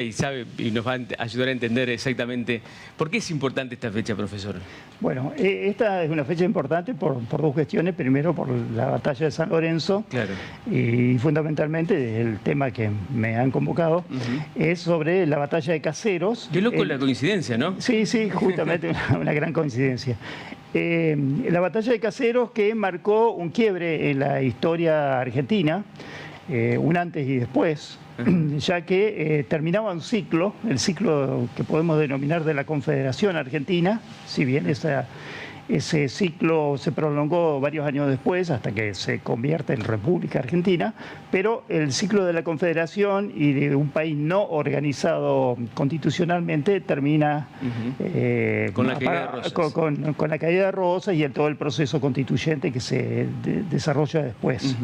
y sabe y nos va a ayudar a entender exactamente por qué es importante esta fecha, profesor. Bueno, esta es una fecha importante por dos cuestiones. Primero, por la batalla de San Lorenzo. Claro. Y fundamentalmente el tema que me han convocado es sobre la batalla de Caseros. Qué loco la coincidencia, ¿no? Sí, sí, justamente una gran coincidencia. La batalla de Caseros, que marcó un quiebre en la historia argentina, un antes y después, ya que terminaba un ciclo, el ciclo que podemos denominar de la Confederación Argentina, si bien ese ciclo se prolongó varios años después hasta que se convierte en República Argentina, pero el ciclo de la Confederación y de un país no organizado constitucionalmente termina con la caída de Rosas. Con la caída de Rosas y todo el proceso constituyente que se desarrolla después.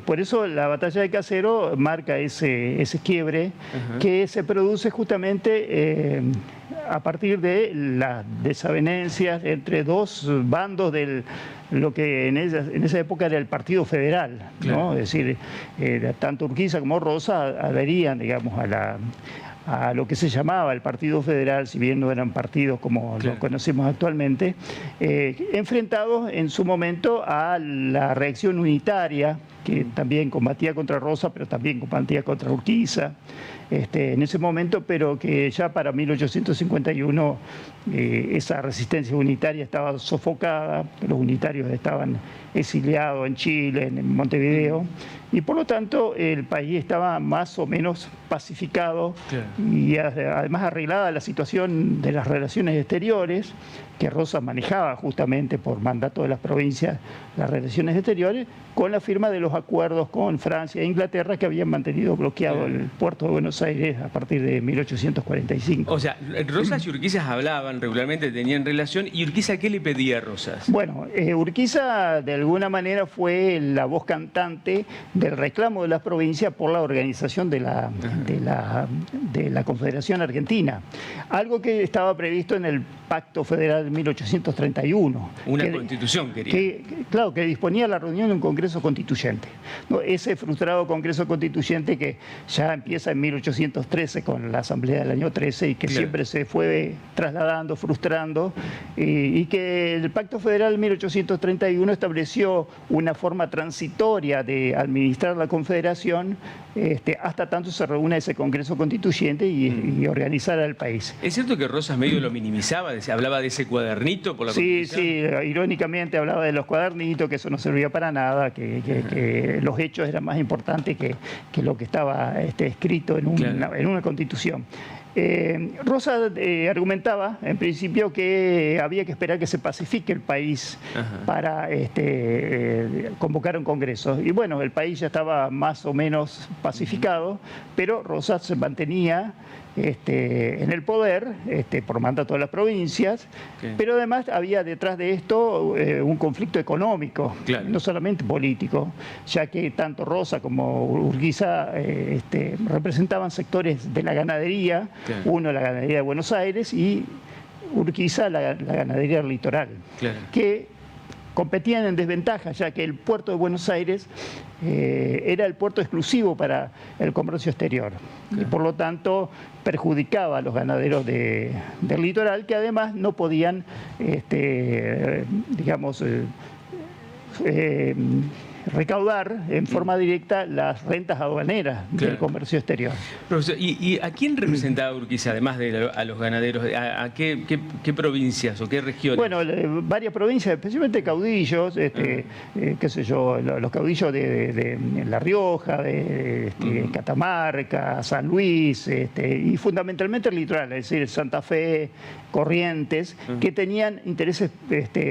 Por eso la batalla de Caseros marca ese quiebre que se produce justamente a partir de las desavenencias entre dos bandos de lo que en esa época era el Partido Federal, ¿no? Claro. Es decir, tanto Urquiza como Rosas adherían, digamos, a lo que se llamaba el Partido Federal, si bien no eran partidos como claro, lo conocemos actualmente, enfrentados en su momento a la reacción unitaria, que también combatía contra Rosas, pero también combatía contra Urquiza en ese momento, pero que ya para 1851 esa resistencia unitaria estaba sofocada, los unitarios estaban exiliados en Chile, en Montevideo, y por lo tanto el país estaba más o menos pacificado, claro, y además arreglada la situación de las relaciones exteriores, que Rosas manejaba justamente por mandato de las provincias las relaciones exteriores, con la firma de los acuerdos con Francia e Inglaterra que habían mantenido bloqueado el puerto de Buenos Aires a partir de 1845. O sea, Rosas y Urquiza hablaban regularmente, tenían relación, ¿y Urquiza qué le pedía a Rosas? Bueno, Urquiza de alguna manera fue la voz cantante del reclamo de las provincias por la organización de la Confederación Argentina, algo que estaba previsto en el Pacto Federal de 1831. Una constitución quería. Claro, que disponía la reunión de un Congreso Constituyente. ¿No? Ese frustrado Congreso Constituyente que ya empieza en 1813 con la Asamblea del año 13 y que claro, siempre se fue trasladando, frustrando, y que el Pacto Federal de 1831 estableció una forma transitoria de administrar la Confederación hasta tanto se reúna ese Congreso Constituyente y organizar al país. ¿Es cierto que Rosas medio lo minimizaba? Hablaba de ese cuadernito por la Sí, Constitución. sí, irónicamente hablaba de los cuadernitos, que eso no servía para nada, que los hechos eran más importantes que lo que estaba escrito en una Constitución. Rosas argumentaba en principio que había que esperar que se pacifique el país para convocar un congreso. Y bueno, el país ya estaba más o menos pacificado, pero Rosas se mantenía en el poder por mandato de las provincias, pero además había detrás de esto un conflicto económico, no solamente político, ya que tanto Rosas como Urquiza representaban sectores de la ganadería, uno la ganadería de Buenos Aires y Urquiza la ganadería del litoral, que competían en desventaja, ya que el puerto de Buenos Aires era el puerto exclusivo para el comercio exterior y por lo tanto perjudicaba a los ganaderos del litoral, que además no podían, recaudar en forma directa las rentas aduaneras del comercio exterior. Profesor, ¿y a quién representaba Urquiza, además de a los ganaderos? ¿A qué provincias o qué regiones? Bueno, varias provincias, especialmente caudillos, qué sé yo, los caudillos de La Rioja, de Catamarca, San Luis, y fundamentalmente el litoral, es decir, Santa Fe, Corrientes, que tenían intereses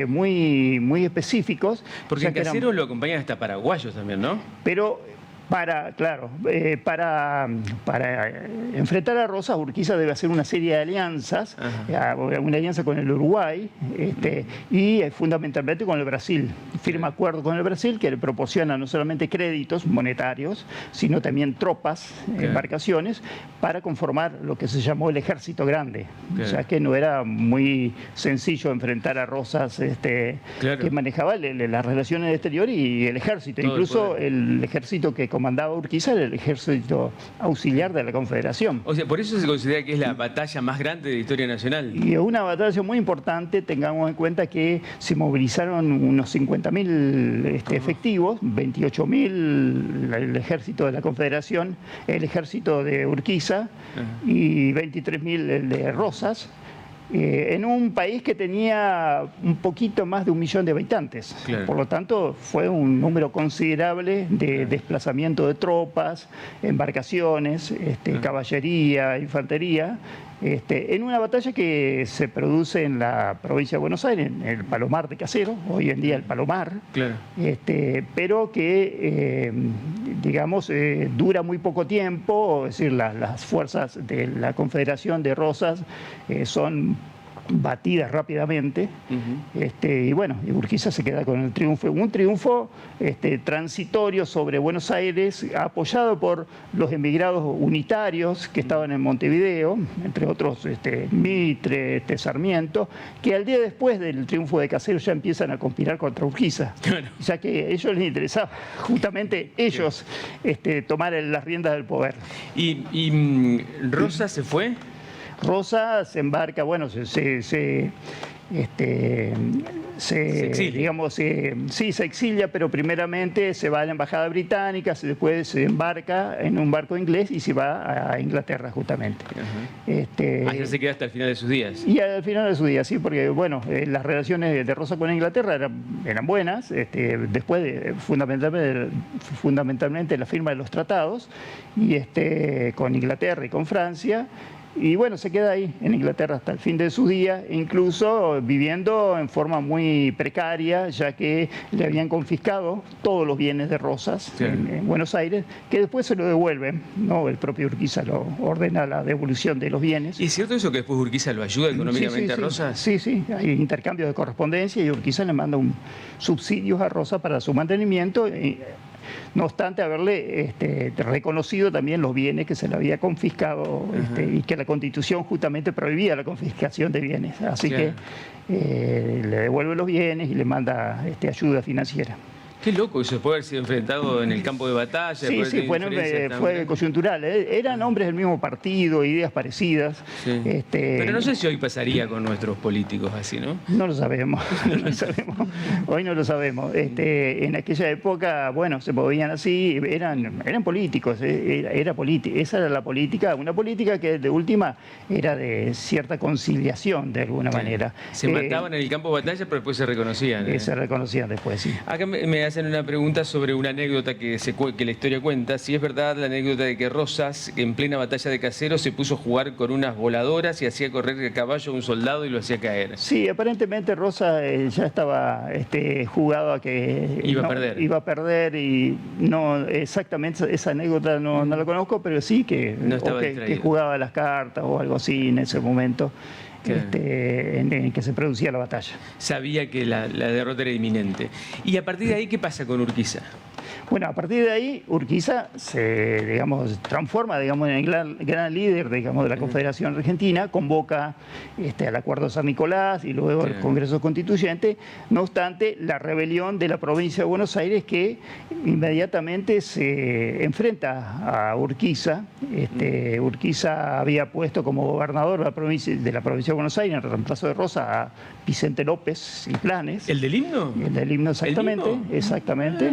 muy, muy específicos. Porque en Caseros lo acompañan hasta paraguayos también, ¿no? Pero para enfrentar a Rosas, Urquiza debe hacer una serie de alianzas, una alianza con el Uruguay y fundamentalmente con el Brasil. Firma acuerdos con el Brasil que le proporciona no solamente créditos monetarios, sino también tropas, embarcaciones, para conformar lo que se llamó el Ejército Grande. Ya que no era muy sencillo enfrentar a Rosas, que manejaba las relaciones exteriores y el ejército. Todo incluso el ejército que comandaba Urquiza era el ejército auxiliar de la Confederación. O sea, por eso se considera que es la batalla más grande de la historia nacional. Y es una batalla muy importante, tengamos en cuenta que se movilizaron unos 50.000 efectivos, 28.000 el ejército de la Confederación, el ejército de Urquiza y 23.000 el de Rosas. En un país que tenía un poquito más de 1 millón de habitantes. Claro. Por lo tanto, fue un número considerable de desplazamiento de tropas, embarcaciones, caballería, infantería, en una batalla que se produce en la provincia de Buenos Aires, en el Palomar de Caseros, hoy en día el Palomar, claro. Pero que, digamos, dura muy poco tiempo, es decir, las fuerzas de la Confederación de Rosas son batidas rápidamente, y bueno, Urquiza se queda con el triunfo, un triunfo transitorio sobre Buenos Aires, apoyado por los emigrados unitarios que estaban en Montevideo, entre otros Mitre, Sarmiento, que al día después del triunfo de Caseros ya empiezan a conspirar contra Urquiza, ya que a ellos les interesaba justamente ellos tomar las riendas del poder. ¿Y Rosa se fue? Rosa se embarca, bueno, se exilia. Digamos, sí, se exilia, pero primeramente se va a la embajada británica, después se embarca en un barco inglés y se va a Inglaterra justamente. Ahí se queda hasta el final de sus días. Y al final de sus días, sí, porque bueno, las relaciones de Rosa con Inglaterra eran buenas, después de fundamentalmente la firma de los tratados, y con Inglaterra y con Francia. Y bueno, se queda ahí en Inglaterra hasta el fin de sus días, incluso viviendo en forma muy precaria, ya que le habían confiscado todos los bienes de Rosas en Buenos Aires, que después se lo devuelven, ¿no? El propio Urquiza lo ordena la devolución de los bienes. ¿Y es cierto eso que después Urquiza lo ayuda económicamente a Rosas? Sí, hay intercambio de correspondencia y Urquiza le manda subsidios a Rosas para su mantenimiento. No obstante haberle reconocido también los bienes que se le había confiscado y que la Constitución justamente prohibía la confiscación de bienes. Así que le devuelve los bienes y le manda ayuda financiera. Qué loco eso, puede haber sido enfrentado en el campo de batalla. Sí, fue coyuntural. Eran hombres del mismo partido, ideas parecidas. Sí. Pero no sé si hoy pasaría con nuestros políticos así, ¿no? No lo sabemos, no lo sabemos. Hoy no lo sabemos. En aquella época, bueno, se movían así, eran políticos, esa era la política, una política que de última era de cierta conciliación de alguna manera. Se mataban en el campo de batalla, pero después se reconocían. Se reconocían después, sí. Acá me hacen una pregunta sobre una anécdota que la historia cuenta. Si es verdad la anécdota de que Rosas, en plena batalla de Caseros, se puso a jugar con unas voladoras y hacía correr el caballo a un soldado y lo hacía caer. Sí, aparentemente Rosas ya estaba jugado a que iba a perder y no exactamente esa anécdota no la conozco, pero sí que jugaba a las cartas o algo así en ese momento. En que se producía la batalla. Sabía que la derrota era inminente. ¿Y a partir de ahí qué pasa con Urquiza? Bueno, a partir de ahí Urquiza se transforma en el gran líder de la Confederación Argentina, convoca al Acuerdo de San Nicolás y luego el Congreso Constituyente. No obstante, la rebelión de la provincia de Buenos Aires que inmediatamente se enfrenta a Urquiza. Urquiza había puesto como gobernador de la provincia de Buenos Aires, en reemplazo de Rosa, a Vicente López y Planes. ¿El del himno? El del himno, exactamente. Exactamente.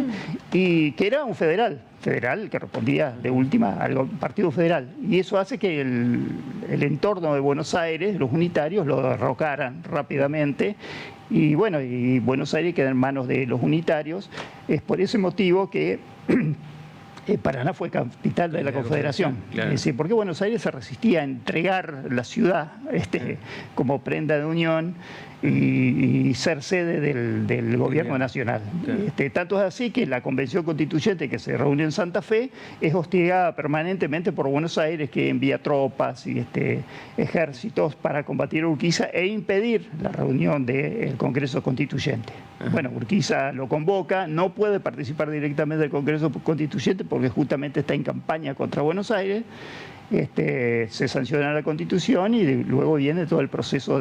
Y que era un federal que respondía de última al Partido Federal. Y eso hace que el entorno de Buenos Aires, los unitarios, lo derrocaran rápidamente. Y bueno, y Buenos Aires queda en manos de los unitarios. Es por ese motivo que Paraná fue capital de la Confederación. Claro. Es decir, porque Buenos Aires se resistía a entregar la ciudad como prenda de unión y ser sede del gobierno nacional. Claro. Tanto es así que la Convención Constituyente que se reunió en Santa Fe es hostigada permanentemente por Buenos Aires, que envía tropas y ejércitos para combatir a Urquiza e impedir la reunión del Congreso Constituyente. Bueno, Urquiza lo convoca, no puede participar directamente del Congreso Constituyente porque justamente está en campaña contra Buenos Aires. Se sanciona la Constitución y luego viene todo el proceso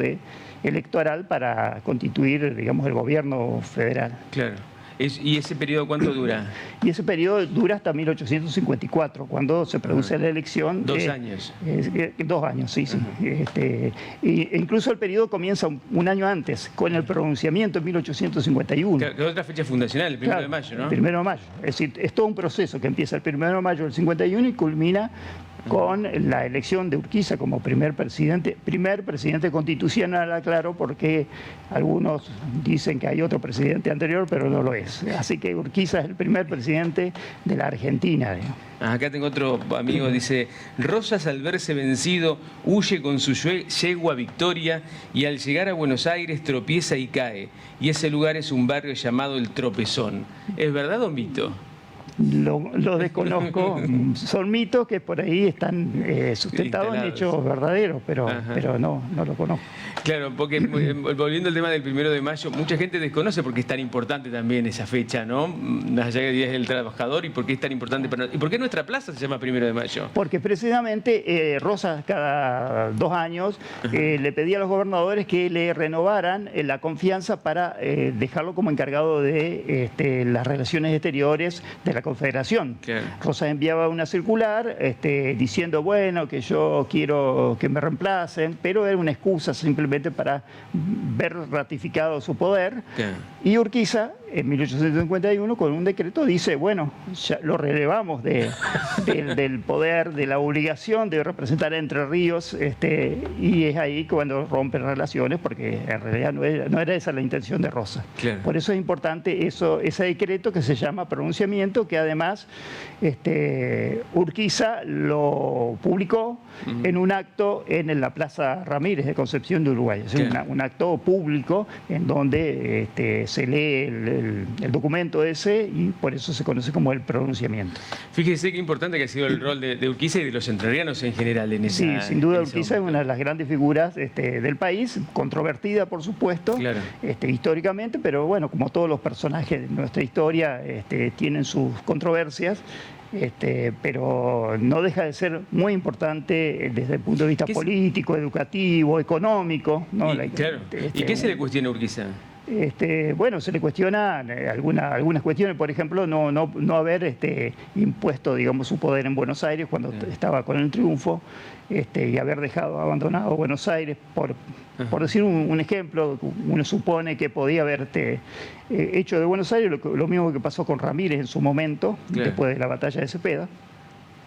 electoral para constituir, digamos, el gobierno federal. Claro. ¿Y ese periodo cuánto dura? Y ese periodo dura hasta 1854, cuando se produce la elección. 2 años. 2 años, sí, sí. E incluso el periodo comienza un año antes, con el pronunciamiento en 1851. Que es otra fecha fundacional, el 1 de mayo, ¿no? El 1 de mayo. Es decir, es todo un proceso que empieza el 1 de mayo del 51 y culmina con la elección de Urquiza como primer presidente constitucional, aclaro, porque algunos dicen que hay otro presidente anterior, pero no lo es. Así que Urquiza es el primer presidente de la Argentina. Acá tengo otro amigo, dice: Rosas, al verse vencido, huye con su yegua Victoria y al llegar a Buenos Aires tropieza y cae. Y ese lugar es un barrio llamado El Tropezón. ¿Es verdad o mito? Lo desconozco, son mitos que por ahí están sustentados en hechos verdaderos, pero no lo conozco. Claro, porque volviendo al tema del 1 de mayo, mucha gente desconoce por qué es tan importante también esa fecha, ¿no? Más allá del Día del Trabajador, y por qué es tan importante para nosotros. ¿Y por qué nuestra plaza se llama 1 de mayo? Porque precisamente Rosas cada 2 años le pedía a los gobernadores que le renovaran la confianza para dejarlo como encargado de las relaciones exteriores de la Confederación. Claro. Rosas enviaba una circular diciendo, bueno, que yo quiero que me reemplacen, pero era una excusa simplemente para ver ratificado su poder. Claro. Y Urquiza, en 1851, con un decreto dice, bueno, ya lo relevamos del poder, de la obligación de representar a Entre Ríos, y es ahí cuando rompen relaciones, porque en realidad no era esa la intención de Rosas. Claro. Por eso es importante ese decreto que se llama pronunciamiento, que además Urquiza lo publicó en un acto en la Plaza Ramírez de Concepción de Uruguay. Es un acto público en donde se lee el documento ese, y por eso se conoce como el pronunciamiento. Fíjese qué importante que ha sido el rol de Urquiza y de los entrerrianos en general en esa. Sí, sin duda Urquiza es una de las grandes figuras del país, controvertida por supuesto, claro, históricamente, pero bueno, como todos los personajes de nuestra historia tienen sus controversias. Pero no deja de ser muy importante desde el punto de vista político, educativo, económico, ¿no? Claro. ¿Y qué se le cuestiona a Urquiza? Bueno, se le cuestionan algunas cuestiones, por ejemplo, no haber impuesto, digamos, su poder en Buenos Aires cuando estaba con el triunfo, y haber abandonado Buenos Aires, por decir un ejemplo. Uno supone que podía haber hecho de Buenos Aires lo mismo que pasó con Ramírez en su momento, después de la batalla de Cepeda,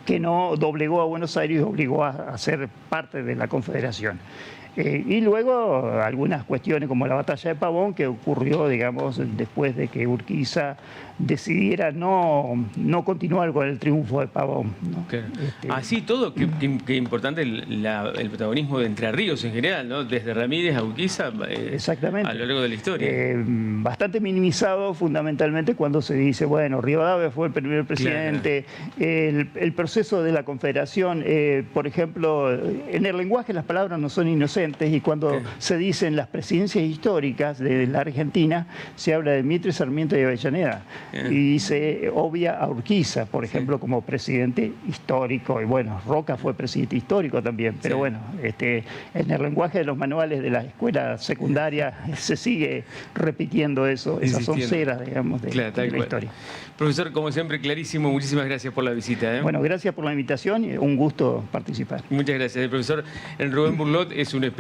que no doblegó a Buenos Aires y obligó a ser parte de la Confederación. Y luego algunas cuestiones como la batalla de Pavón, que ocurrió, digamos, después de que Urquiza decidiera no continuar con el triunfo de Pavón, ¿no? Claro. Así todo, qué importante el protagonismo de Entre Ríos en general, ¿no? Desde Ramírez a Urquiza, exactamente, a lo largo de la historia. Bastante minimizado fundamentalmente cuando se dice, bueno, Rivadavia fue el primer presidente, el proceso de la Confederación, por ejemplo, en el lenguaje las palabras no son inocentes, y cuando se dicen las presidencias históricas de la Argentina, se habla de Mitre, Sarmiento y Avellaneda. Y se obvia a Urquiza, por ejemplo, como presidente histórico. Y bueno, Roca fue presidente histórico también. Pero bueno, en el lenguaje de los manuales de la escuela secundaria se sigue repitiendo eso, esas onceras, digamos, de la historia. Profesor, como siempre, clarísimo. Muchísimas gracias por la visita. Bueno, gracias por la invitación y un gusto participar. Muchas gracias. El profesor Rubén Burlot es un especialista